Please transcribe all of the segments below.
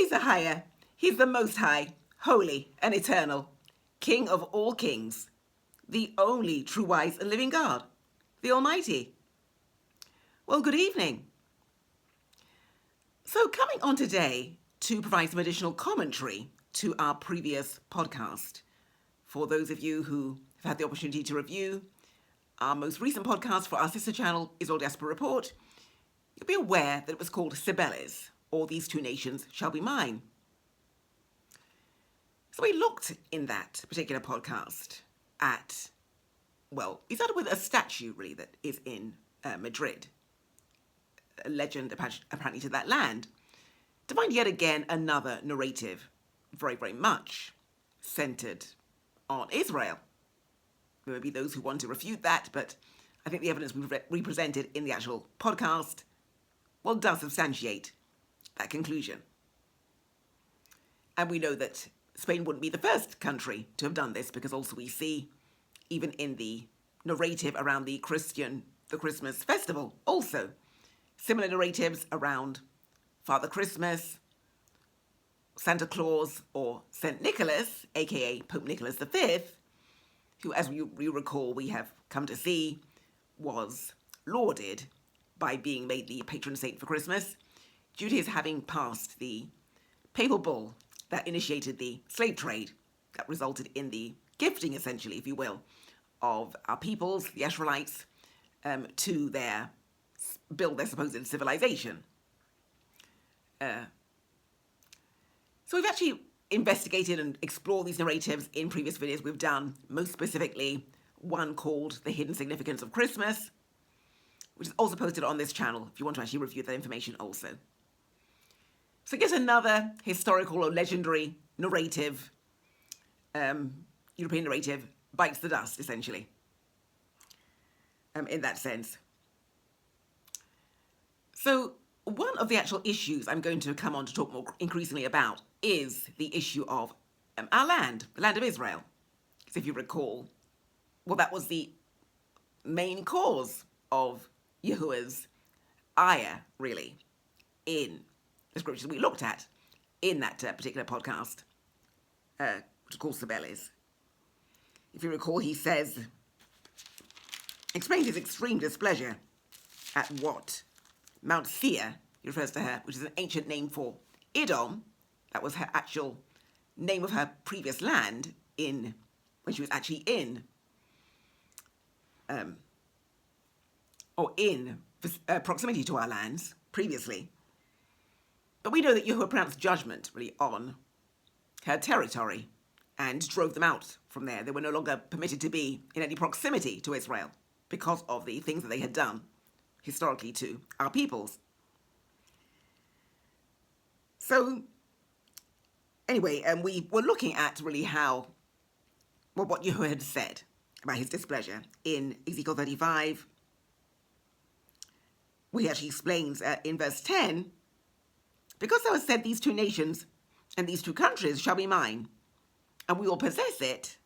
He's a higher. He's the most high, holy and eternal, King of all kings, the only true wise and living God, the Almighty. Well, good evening. So coming on today to provide some additional commentary to our previous podcast. For those of you who have had the opportunity to review our most recent podcast for our sister channel, Israel Diaspora Report, you'll be aware that it was called Sibeles, or These Two Nations Shall Be Mine. So we looked in that particular podcast at, well, we started with a statue really that is in Madrid, a legend apparently to that land, to find yet again another narrative very, very much centered on Israel. There may be those who want to refute that, but I think the evidence we presented in the actual podcast, well, does substantiate that conclusion. And we know that Spain wouldn't be the first country to have done this, because also we see, even in the narrative around the Christmas festival, also similar narratives around Father Christmas, Santa Claus, or St. Nicholas, aka Pope Nicholas V, who, as you recall, we have come to see, was lauded by being made the patron saint for Christmas due to his having passed the papal bull that initiated the slave trade that resulted in the gifting, essentially, if you will, of our peoples, the Israelites, to build their supposed civilization. So we've actually investigated and explored these narratives in previous videos we've done, most specifically one called The Hidden Significance of Christmas, which is also posted on this channel if you want to actually review that information also. So yet another historical or legendary narrative, European narrative, bites the dust, essentially, in that sense. So one of the actual issues I'm going to come on to talk more increasingly about is the issue of our land, the land of Israel. Because if you recall, well, that was the main cause of Yahuwah's ire, really, in the scriptures we looked at in that particular podcast, which is called Sibeles. If you recall, he explains his extreme displeasure at what Mount Seir, he refers to her, which is an ancient name for Edom. That was her actual name of her previous land when she was actually in proximity to our lands previously. But we know that Yahuwah pronounced judgment really on her territory and drove them out from there. They were no longer permitted to be in any proximity to Israel because of the things that they had done historically to our peoples. So anyway, we were looking at really what Yahuwah had said about his displeasure in Ezekiel 35, where he actually explains in verse 10, because thou hast said, these two nations and these two countries shall be mine, and we will possess it,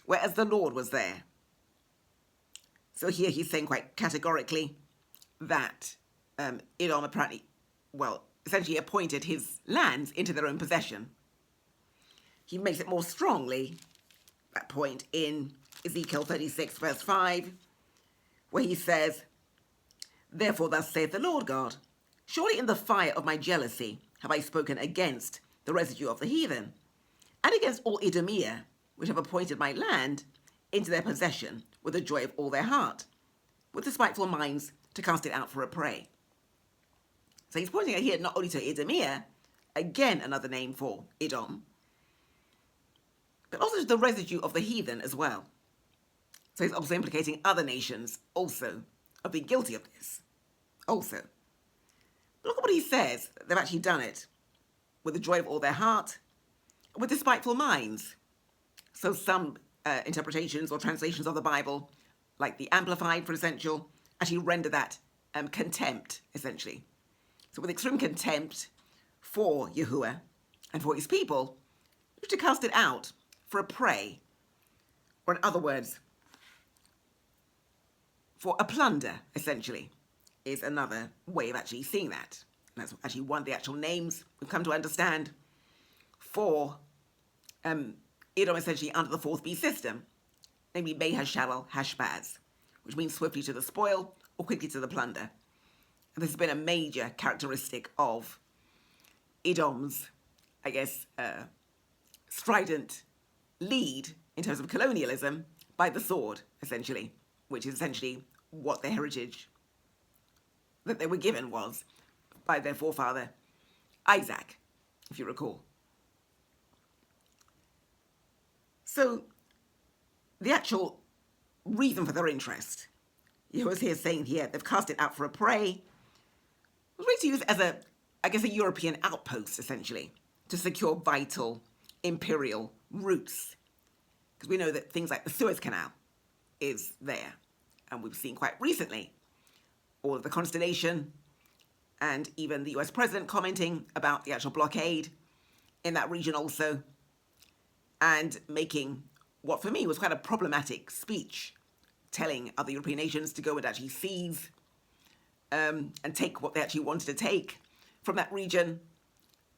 whereas the Lord was there. So here he's saying quite categorically that Edom apparently, essentially appointed his lands into their own possession. He makes it more strongly, that point, in Ezekiel 36, verse 5, where he says, therefore thus saith the Lord God, surely in the fire of my jealousy have I spoken against the residue of the heathen, and against all Edomia, which have appointed my land into their possession with the joy of all their heart, with the spiteful minds to cast it out for a prey. So he's pointing out here not only to Edomia, again another name for Edom, but also to the residue of the heathen as well. So he's also implicating other nations also of being guilty of this also. But look at what he says. They've actually done it with the joy of all their heart, with the spiteful minds. So some interpretations or translations of the Bible, like the Amplified, for essential, actually render that contempt, essentially. So with extreme contempt for Yahuwah and for his people, to cast it out for a prey, or in other words, for a plunder, essentially, is another way of actually seeing that. That's actually one of the actual names we've come to understand for Edom, essentially under the fourth beast system, namely May Hashalal Hashbaz, which means swiftly to the spoil or quickly to the plunder. And this has been a major characteristic of Edom's, I guess, strident lead in terms of colonialism by the sword, essentially, which is essentially what their heritage that they were given was by their forefather Isaac, if you recall. So the actual reason for their interest, Yahuwah's here saying here, they've cast it out for a prey, was really to use as a European outpost, essentially, to secure vital imperial routes. Because we know that things like the Suez Canal is there. And we've seen quite recently all of the consternation and even the US president commenting about the actual blockade in that region also, and making what for me was quite a problematic speech, telling other European nations to go and actually seize and take what they actually wanted to take from that region.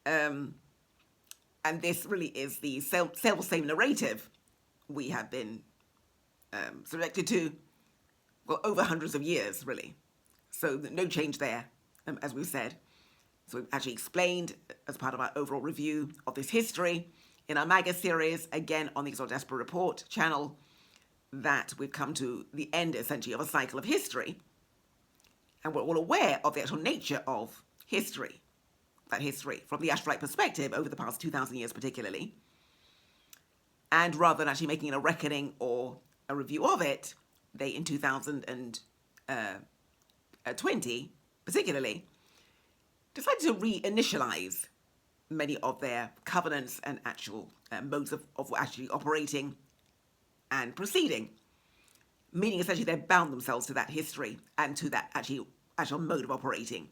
And this really is the self-same narrative we have been subjected to, well, over hundreds of years, really. So no change there, as we've said. So we've actually explained, as part of our overall review of this history, in our MAGA series, again on the Exalt Diaspora Report channel, that we've come to the end, essentially, of a cycle of history. And we're all aware of the actual nature of history, that history, from the Ashtarite perspective over the past 2,000 years particularly. And rather than actually making a reckoning or a review of it, they, in 2020 particularly, decided to reinitialize many of their covenants and actual modes of actually operating and proceeding, meaning essentially they've bound themselves to that history and to that actual mode of operating.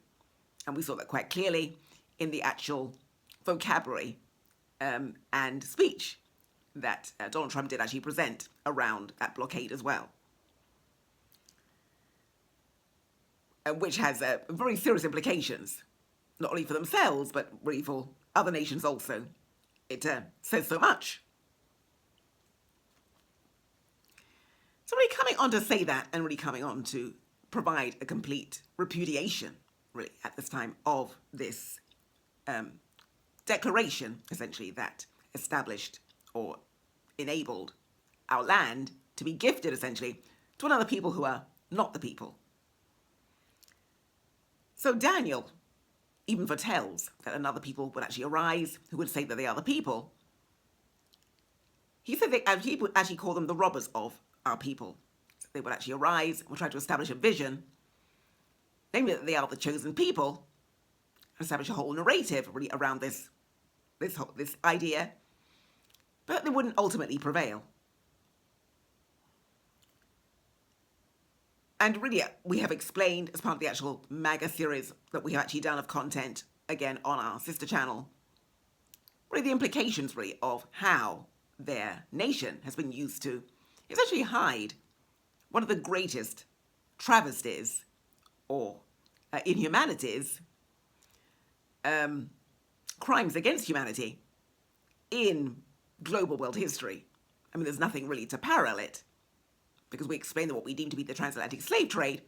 And we saw that quite clearly in the actual vocabulary and speech that Donald Trump did actually present around that blockade as well, which has very serious implications, not only for themselves, but really for other nations also. It says so much. So really coming on to say that, and really coming on to provide a complete repudiation, really, at this time of this declaration, essentially, that established or enabled our land to be gifted, essentially, to another people who are not the people. So Daniel even foretells that another people would actually arise who would say that they are the people. He said he would actually call them the robbers of our people. So they would actually arise and would try to establish a vision, namely that they are the chosen people, and establish a whole narrative really around this idea, but they wouldn't ultimately prevail. And really, we have explained, as part of the actual MAGA series that we have actually done of content, again, on our sister channel, really the implications, really, of how their nation has been used to essentially hide one of the greatest travesties or inhumanities, crimes against humanity in global world history. I mean, there's nothing really to parallel it, because we explained that what we deem to be the transatlantic slave trade,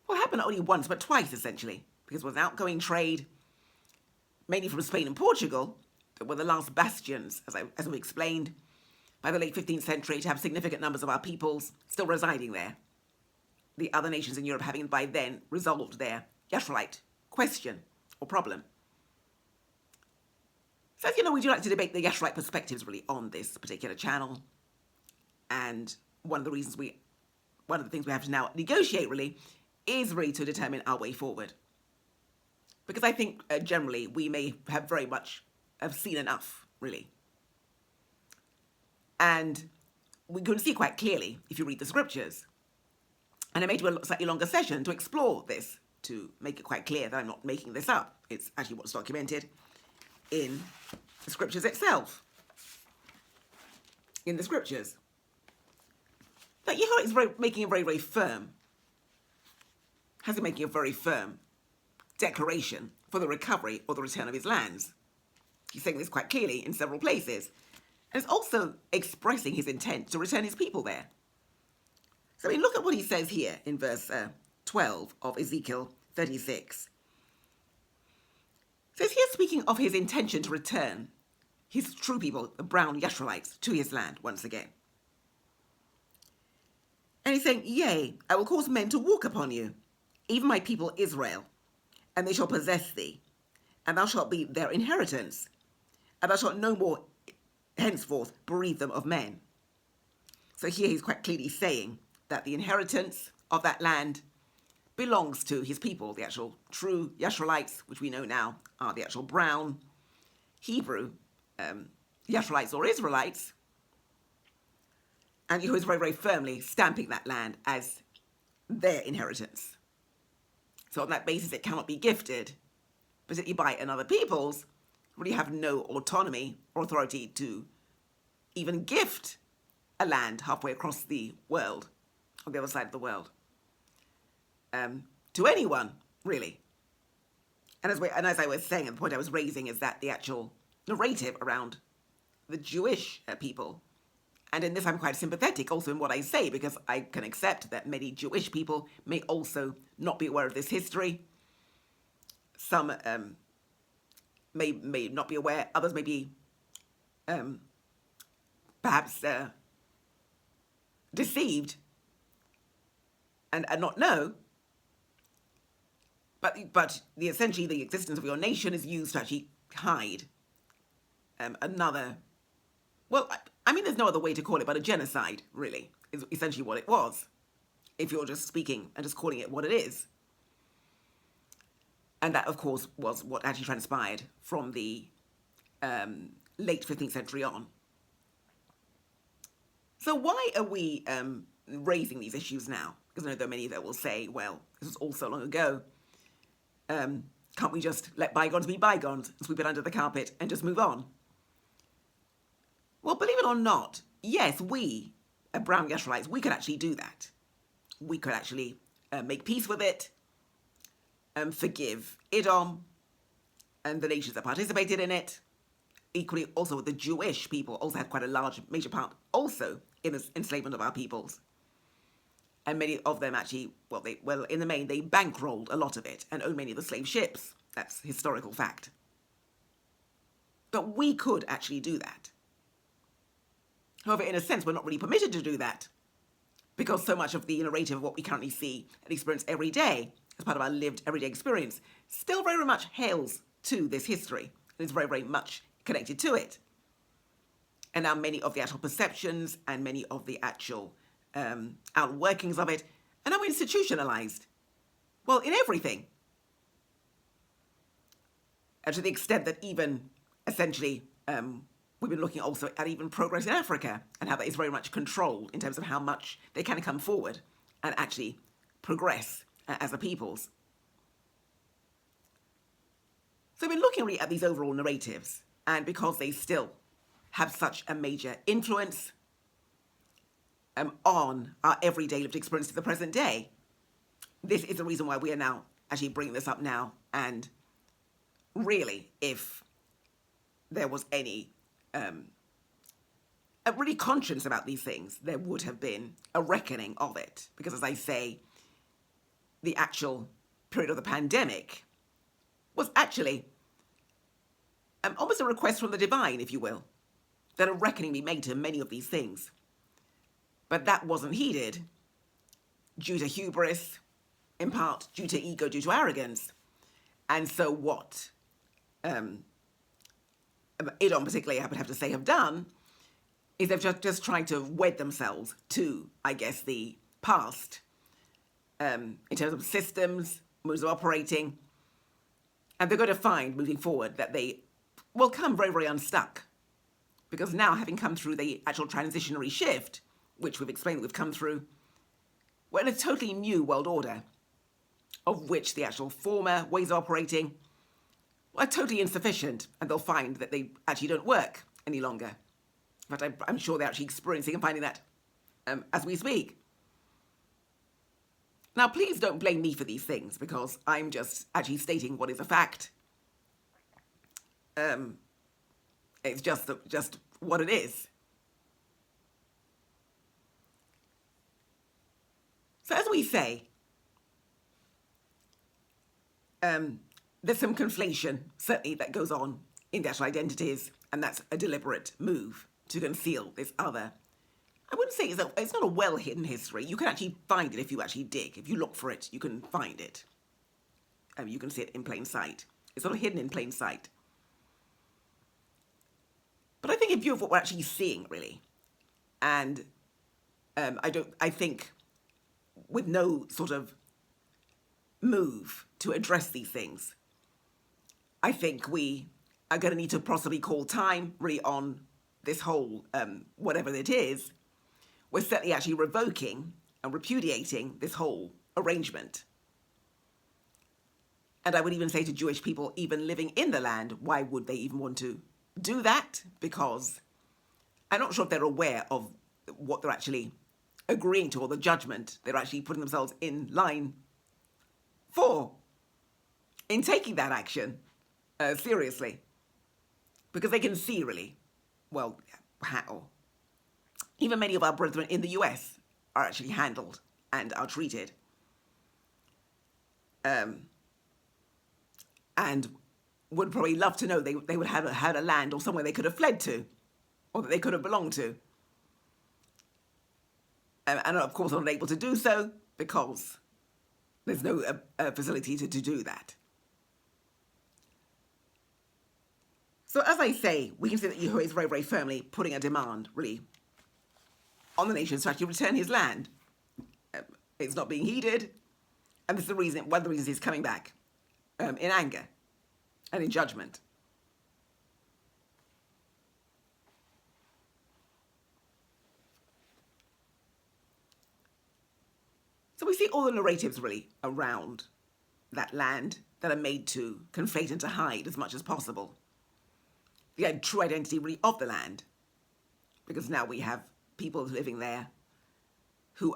well, happened not only once, but twice, essentially, because it was an outgoing trade, mainly from Spain and Portugal, that were the last bastions, as we explained, by the late 15th century, to have significant numbers of our peoples still residing there. The other nations in Europe having by then resolved their Yashrite question or problem. So, as you know, we do like to debate the Yashrite perspectives, really, on this particular channel. And one of the things we have to now negotiate, really, is really to determine our way forward. Because I think, generally, we may have very much have seen enough, really. And we can see quite clearly, if you read the scriptures, and I may do a slightly longer session to explore this, to make it quite clear that I'm not making this up. It's actually what's documented in the scriptures itself. In the scriptures. That Yahweh is making it very, very firm. Has been making it very firm declaration for the recovery or the return of his lands. He's saying this quite clearly in several places. And it's also expressing his intent to return his people there. So look at what he says here in verse 12 of Ezekiel 36. It says here, speaking of his intention to return his true people, the brown Yashraelites, to his land once again. And he's saying, yea, I will cause men to walk upon you, even my people Israel, and they shall possess thee, and thou shalt be their inheritance, and thou shalt no more henceforth bereave them of men. So here he's quite clearly saying that the inheritance of that land belongs to his people, the actual true Yashraelites, which we know now are the actual brown Hebrew Yashraelites or Israelites. And he was very, very firmly stamping that land as their inheritance. So on that basis, it cannot be gifted, particularly by another people's, really have no autonomy or authority to even gift a land halfway across the world, on the other side of the world, to anyone, really. And as I was saying, the point I was raising is that the actual narrative around the Jewish people, and in this I'm quite sympathetic also in what I say, because I can accept that many Jewish people may also not be aware of this history. Some may not be aware, others may be perhaps deceived and not know. But essentially the existence of your nation is used to actually hide another, well, I mean, there's no other way to call it but a genocide, really, is essentially what it was, if you're just speaking and just calling it what it is. And that, of course, was what actually transpired from the late 15th century on. So why are we raising these issues now? Because I know there are many that will say, well, this was all so long ago. Can't we just let bygones be bygones, sweep it under the carpet and just move on? Well, believe it or not, yes, we, brown Yashraelites, we could actually do that. We could actually make peace with it, forgive Edom and the nations that participated in it. Equally, also the Jewish people also had quite a large, major part also in the enslavement of our peoples. And many of them actually, well, in the main, they bankrolled a lot of it and owned many of the slave ships. That's historical fact. But we could actually do that. However, in a sense, we're not really permitted to do that, because so much of the narrative of what we currently see and experience every day, as part of our lived everyday experience, still very much hails to this history and is very, very much connected to it. And now many of the actual perceptions and many of the actual outworkings of it are now institutionalized. Well, in everything. And to the extent that even, essentially, we've been looking also at even progress in Africa and how that is very much controlled in terms of how much they can come forward and actually progress as a peoples. So we've been looking really at these overall narratives, and because they still have such a major influence on our everyday lived experience to the present day, this is the reason why we are now actually bringing this up now. And really, if there was any really conscience about these things, there would have been a reckoning of it. Because as I say, the actual period of the pandemic was actually almost a request from the divine, if you will, that a reckoning be made to many of these things. But that wasn't heeded due to hubris, in part due to ego, due to arrogance. And so what Edom particularly, I would have to say, have done is they've just tried to wed themselves to, I guess, the past in terms of systems, modes of operating. And they're going to find, moving forward, that they will come very, very unstuck. Because now, having come through the actual transitionary shift, which we've explained that we've come through, we're in a totally new world order, of which the actual former ways of operating are totally insufficient, and they'll find that they actually don't work any longer. In fact, I'm sure they're actually experiencing and finding that as we speak. Now, please don't blame me for these things, because I'm just actually stating what is a fact. It's just what it is. So as we say, there's some conflation, certainly, that goes on in national identities, and that's a deliberate move to conceal this other. I wouldn't say it's not a well-hidden history. You can actually find it if you actually dig. If you look for it, you can find it. You can see it in plain sight. It's not hidden in plain sight. But I think in view of what we're actually seeing, really, and I think with no sort of move to address these things, I think we are going to need to possibly call time really on this whole, whatever it is. We're certainly actually revoking and repudiating this whole arrangement. And I would even say to Jewish people, even living in the land, why would they even want to do that? Because I'm not sure if they're aware of what they're actually agreeing to, or the judgment they're actually putting themselves in line for in taking that action seriously. Because they can see, really, well, how even many of our brethren in the US are actually handled and are treated. And would probably love to know they would have had a land or somewhere they could have fled to, or that they could have belonged to. And of course, are not able to do so because there's no facility to do that. So as I say, we can see that Yahuwah is very, very firmly putting a demand, really, on the nations to actually return his land. It's not being heeded, and this is the reason, one of the reasons he's coming back in anger and in judgment. So we see all the narratives really around that land that are made to conflate and to hide as much as possible the true identity really of the land, because now we have people living there who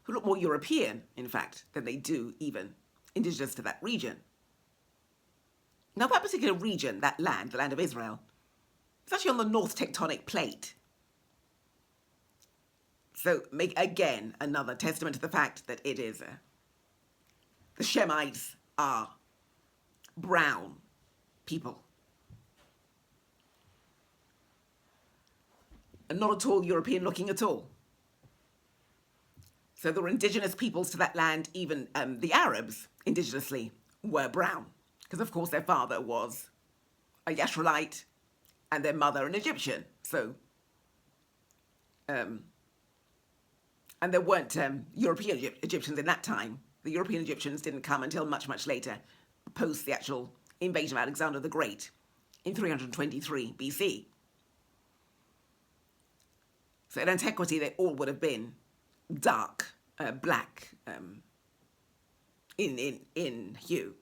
look more European, in fact, than they do even indigenous to that region. Now, that particular region, that land, the land of Israel, is actually on the North Tectonic Plate. So, make again another testament to the fact that it is the Shemites are brown people, and not at all European looking at all. So there were indigenous peoples to that land, even the Arabs indigenously were brown, because of course their father was a Yisraelite and their mother an Egyptian. So, and there weren't European Egyptians in that time. The European Egyptians didn't come until much, much later, post the actual invasion of Alexander the Great in 323 BC. So in antiquity, they all would have been dark, black in hue.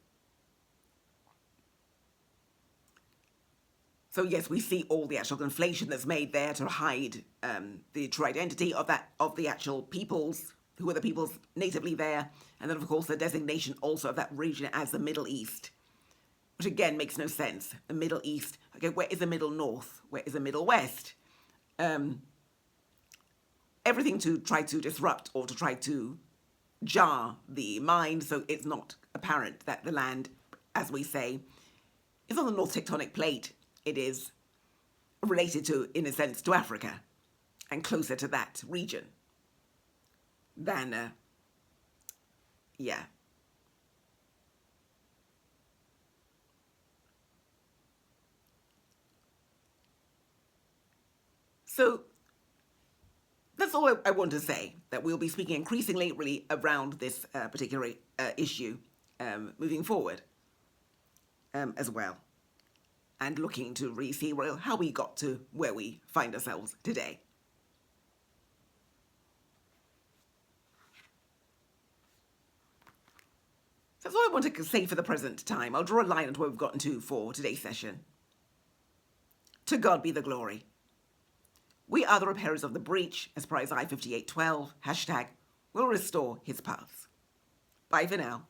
So yes, we see all the actual conflation that's made there to hide the true identity of the actual peoples, who were the peoples natively there, and then of course the designation also of that region as the Middle East, which again makes no sense. The Middle East, okay, where is the Middle North? Where is the Middle West? Everything to try to disrupt or to try to jar the mind, so it's not apparent that the land, as we say, is on the North Tectonic Plate. It is related to, in a sense, to Africa, and closer to that region than, yeah. So that's all I want to say, that we'll be speaking increasingly really around this particular issue moving forward as well, and looking to really see how we got to where we find ourselves today. So that's all I want to say for the present time. I'll draw a line at where we've gotten to for today's session. To God be the glory. We are the repairers of the breach, as per Isaiah 58:12, hashtag, will restore his paths. Bye for now.